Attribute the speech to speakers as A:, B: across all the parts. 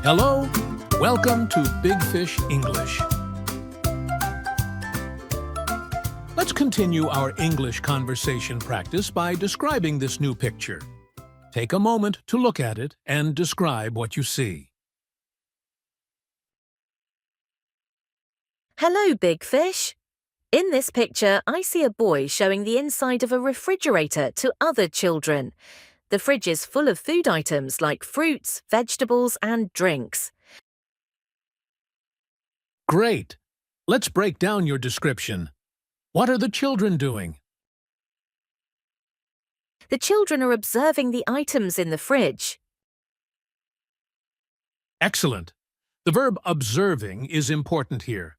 A: Hello, welcome to Big Fish English. Let's continue our English conversation practice by describing this new picture. Take a moment to look at it and describe what you see.
B: Hello, Big Fish. In this picture, I see a boy showing the inside of a refrigerator to other children. The fridge is full of food items like fruits, vegetables, and drinks.
A: Great! Let's break down your description. What are the children doing?
B: The children are observing the items in the fridge.
A: Excellent! The verb observing is important here.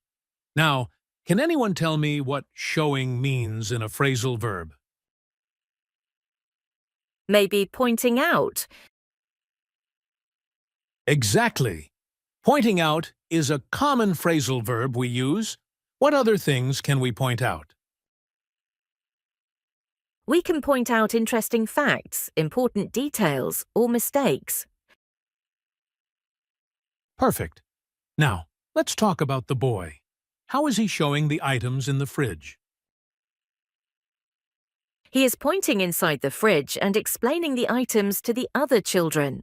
A: Now, can anyone tell me what showing means in a phrasal verb?
B: Maybe pointing out.
A: Exactly. Pointing out is a common phrasal verb we use. What other things can we point out?
B: We can point out interesting facts, important details, or mistakes.
A: Perfect. Now, let's talk about the boy. How is he showing the items in the fridge?
B: He is pointing inside the fridge and explaining the items to the other children.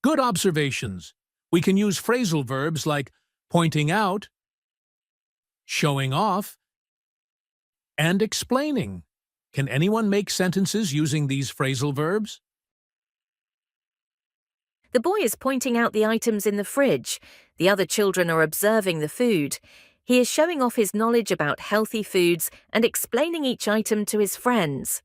A: Good observations. We can use phrasal verbs like pointing out, showing off, and explaining. Can anyone make sentences using these phrasal verbs?
B: The boy is pointing out the items in the fridge. The other children are observing the food. He is showing off his knowledge about healthy foods and explaining each item to his friends.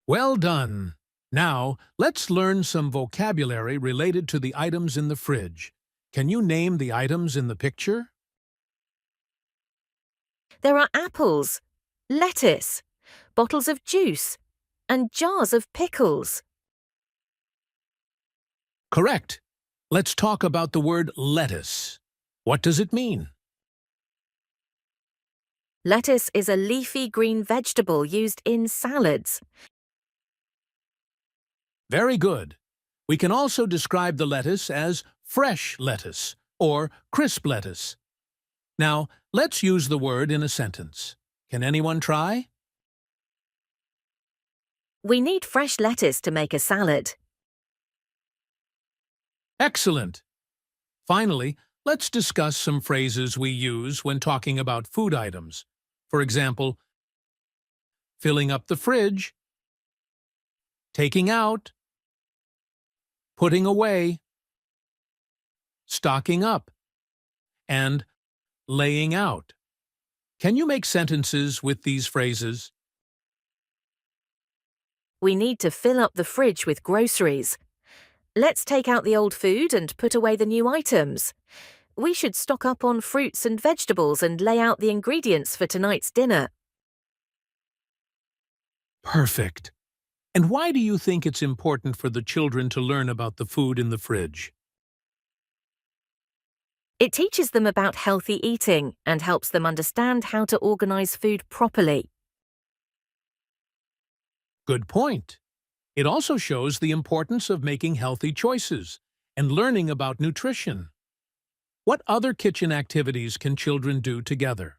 A: Well done. Now, let's learn some vocabulary related to the items in the fridge. Can you name the items in the picture?
B: There are apples, lettuce, bottles of juice, and jars of pickles.
A: Correct. Let's talk about the word lettuce. What does it mean?
B: Lettuce is a leafy green vegetable used in salads.
A: Very good. We can also describe the lettuce as fresh lettuce or crisp lettuce. Now, let's use the word in a sentence. Can anyone try?
B: We need fresh lettuce to make a salad.
A: Excellent. Finally, let's discuss some phrases we use when talking about food items. For example, filling up the fridge, taking out, putting away, stocking up, and laying out. Can you make sentences with these phrases?
B: We need to fill up the fridge with groceries. Let's take out the old food and put away the new items. We should stock up on fruits and vegetables and lay out the ingredients for tonight's dinner.
A: Perfect. And why do you think it's important for the children to learn about the food in the fridge?
B: It teaches them about healthy eating and helps them understand how to organize food properly.
A: Good point. It also shows the importance of making healthy choices and learning about nutrition. What other kitchen activities can children do together?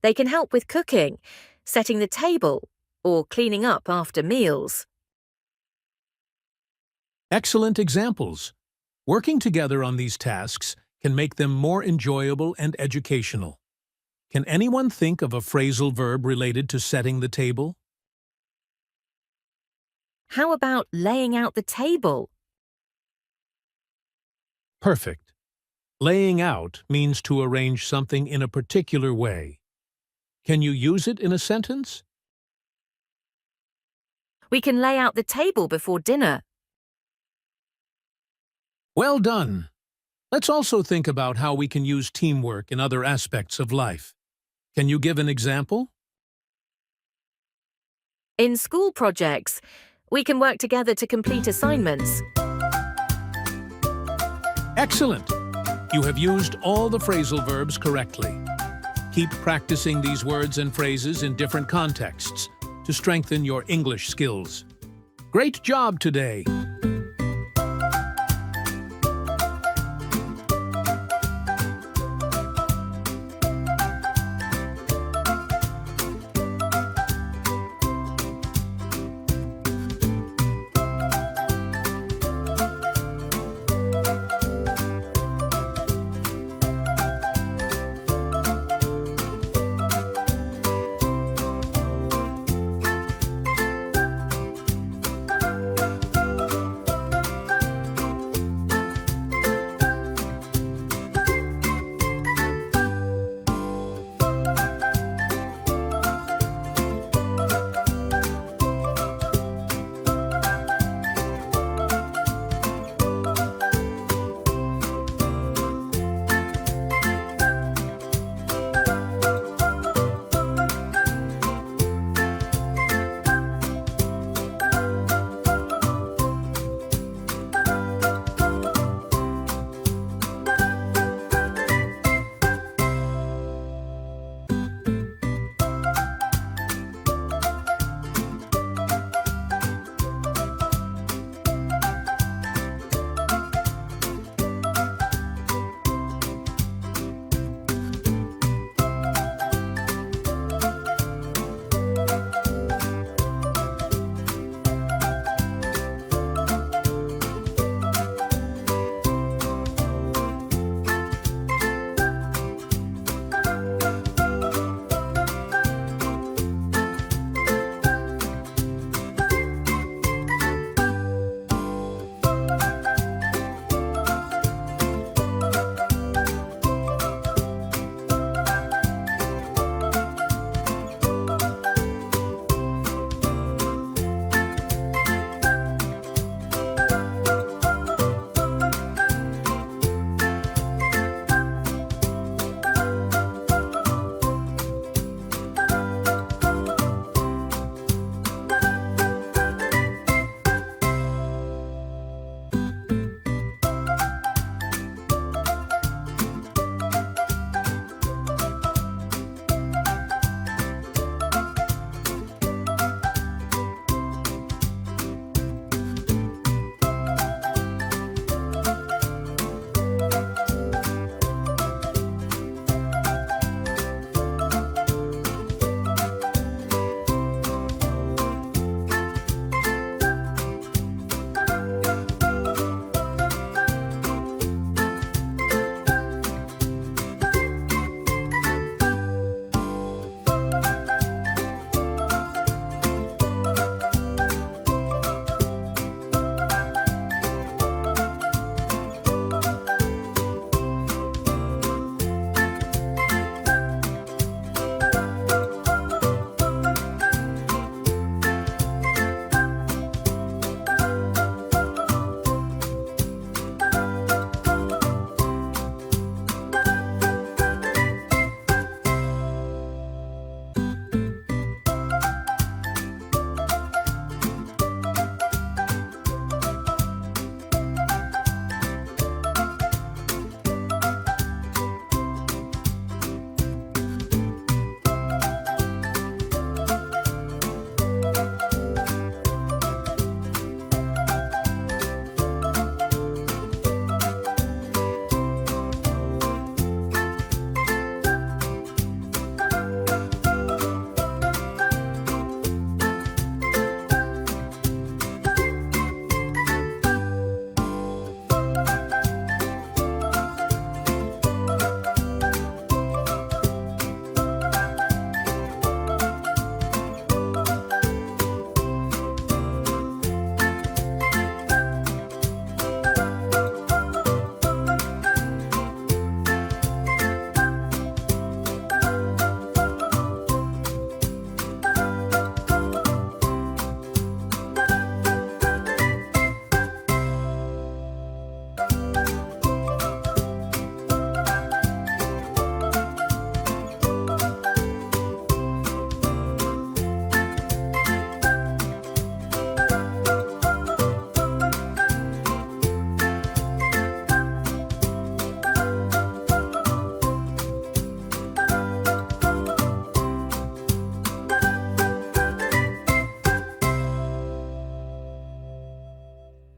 B: They can help with cooking, setting the table, or cleaning up after meals.
A: Excellent examples. Working together on these tasks can make them more enjoyable and educational. Can anyone think of a phrasal verb related to setting the table?
B: How about laying out the table?
A: Perfect. Laying out means to arrange something in a particular way. Can you use it in a sentence?
B: We can lay out the table before dinner.
A: Well done. Let's also think about how we can use teamwork in other aspects of life. Can you give an example?
B: In school projects, we can work together to complete assignments.
A: Excellent! You have used all the phrasal verbs correctly. Keep practicing these words and phrases in different contexts to strengthen your English skills. Great job today!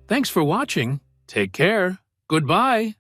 A: Thanks for watching. Take care. Goodbye.